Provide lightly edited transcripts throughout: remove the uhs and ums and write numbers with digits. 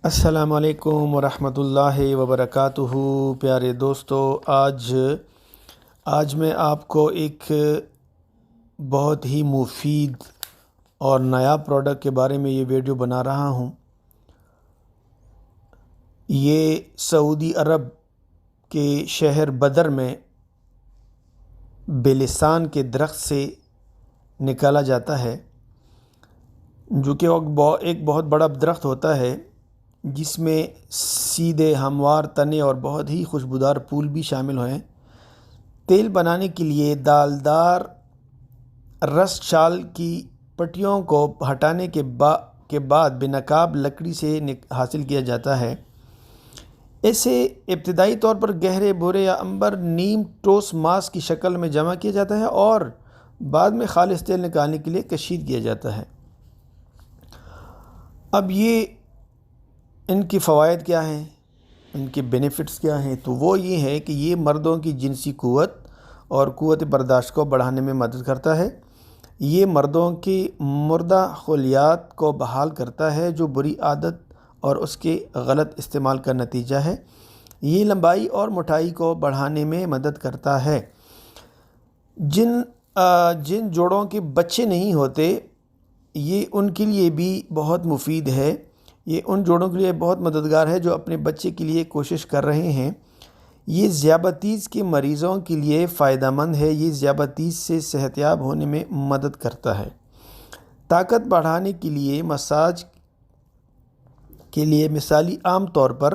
السلام علیکم ورحمۃ اللہ وبرکاتہ۔ پیارے دوستو، آج میں آپ کو ایک بہت ہی مفید اور نیا پروڈکٹ کے بارے میں یہ ویڈیو بنا رہا ہوں۔ یہ سعودی عرب کے شہر بدر میں بلسان کے درخت سے نکالا جاتا ہے، جو کہ ایک بہت بڑا درخت ہوتا ہے جس میں سیدھے ہموار تنے اور بہت ہی خوشبودار پھول بھی شامل ہیں۔ تیل بنانے کے لیے دالدار رس چھال کی پٹیوں کو ہٹانے کے بعد بے نقاب لکڑی سے حاصل کیا جاتا ہے۔ اسے ابتدائی طور پر گہرے بھورے یا امبر نیم ٹوس ماس کی شکل میں جمع کیا جاتا ہے اور بعد میں خالص تیل نکالنے کے لیے کشید کیا جاتا ہے۔ اب ان کی فوائد کیا ہیں، ان کے بینیفٹس کیا ہیں؟ تو وہ یہ ہے کہ یہ مردوں کی جنسی قوت اور قوت برداشت کو بڑھانے میں مدد کرتا ہے۔ یہ مردوں کی مردہ خلیات کو بحال کرتا ہے جو بری عادت اور اس کے غلط استعمال کا نتیجہ ہے۔ یہ لمبائی اور موٹائی کو بڑھانے میں مدد کرتا ہے۔ جن جوڑوں کے بچے نہیں ہوتے، یہ ان کے لیے بھی بہت مفید ہے۔ یہ ان جوڑوں کے لیے بہت مددگار ہے جو اپنے بچے کے لیے کوشش کر رہے ہیں۔ یہ ذیابیطس کے مریضوں کے لیے فائدہ مند ہے۔ یہ ذیابیطس سے صحت یاب ہونے میں مدد کرتا ہے۔ طاقت بڑھانے کے لیے مساج کے لیے مثالی عام طور پر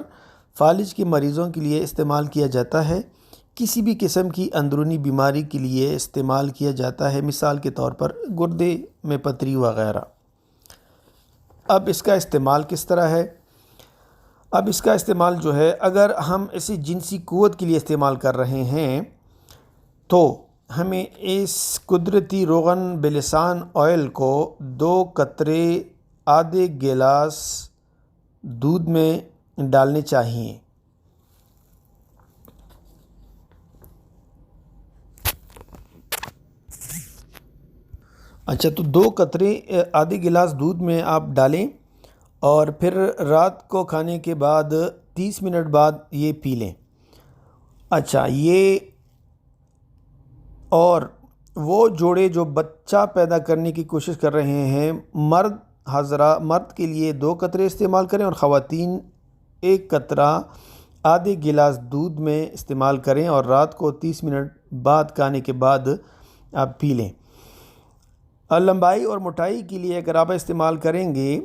فالج کے مریضوں کے لیے استعمال کیا جاتا ہے۔ کسی بھی قسم کی اندرونی بیماری کے لیے استعمال کیا جاتا ہے، مثال کے طور پر گردے میں پتھری وغیرہ۔ اب اس کا استعمال کس طرح ہے؟ اب اس کا استعمال جو ہے، اگر ہم اسے جنسی قوت کے لیے استعمال کر رہے ہیں تو ہمیں اس قدرتی روغن بلسان آئل کو 2 قطرے آدھے گلاس دودھ میں ڈالنے چاہیے۔ اچھا، تو 2 قطرے آدھے گلاس دودھ میں آپ ڈالیں اور پھر رات کو کھانے کے بعد 30 منٹ بعد یہ پی لیں۔ اچھا، یہ اور وہ جوڑے جو بچہ پیدا کرنے کی کوشش کر رہے ہیں، مرد کے لیے 2 قطرے استعمال کریں اور خواتین 1 قطرہ آدھے گلاس دودھ میں استعمال کریں اور رات کو 30 منٹ بعد کھانے کے بعد آپ پی لیں۔ لمبائی اور موٹائی کے لیے اگر آپ استعمال کریں گے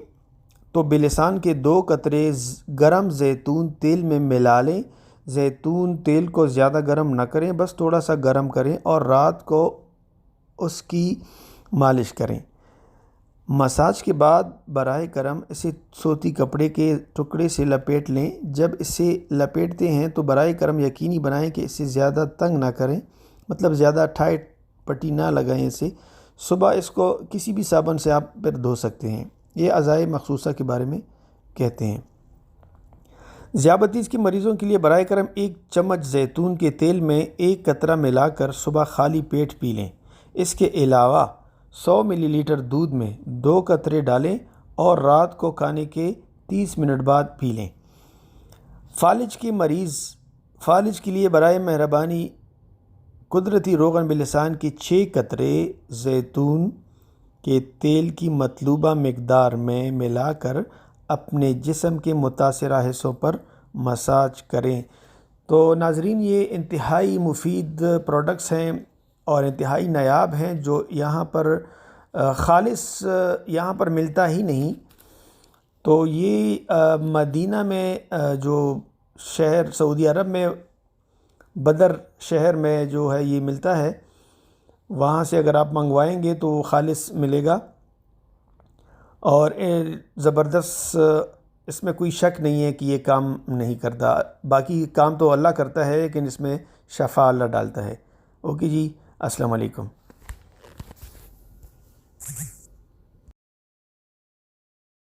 تو بلسان کے 2 قطرے گرم زیتون تیل میں ملا لیں۔ زیتون تیل کو زیادہ گرم نہ کریں، بس تھوڑا سا گرم کریں اور رات کو اس کی مالش کریں۔ مساج کے بعد براہ کرم اسے سوتی کپڑے کے ٹکڑے سے لپیٹ لیں۔ جب اسے لپیٹتے ہیں تو براہ کرم یقینی بنائیں کہ اسے زیادہ تنگ نہ کریں، مطلب زیادہ ٹائٹ پٹی نہ لگائیں اسے۔ صبح اس کو کسی بھی صابن سے آپ پھر دھو سکتے ہیں۔ یہ اعضائے مخصوصہ کے بارے میں کہتے ہیں۔ ذیابیطس کے مریضوں کے لیے براہ کرم 1 چمچ زیتون کے تیل میں 1 قطرہ ملا کر صبح خالی پیٹ پی لیں۔ اس کے علاوہ 100 ملی لیٹر دودھ میں 2 قطرے ڈالیں اور رات کو کھانے کے 30 منٹ بعد پی لیں۔ فالج کے لیے برائے مہربانی قدرتی روغن بلسان کے 6 قطرے زیتون کے تیل کی مطلوبہ مقدار میں ملا کر اپنے جسم کے متاثرہ حصوں پر مساج کریں۔ تو ناظرین، یہ انتہائی مفید پروڈکٹس ہیں اور انتہائی نایاب ہیں جو یہاں پر خالص ملتا ہی نہیں۔ تو یہ مدینہ میں جو شہر سعودی عرب میں بدر شہر میں جو ہے یہ ملتا ہے، وہاں سے اگر آپ منگوائیں گے تو خالص ملے گا اور زبردست، اس میں کوئی شک نہیں ہے کہ یہ کام نہیں کرتا۔ باقی کام تو اللہ کرتا ہے لیکن اس میں شفا اللہ ڈالتا ہے۔ اوکے جی، السلام علیکم۔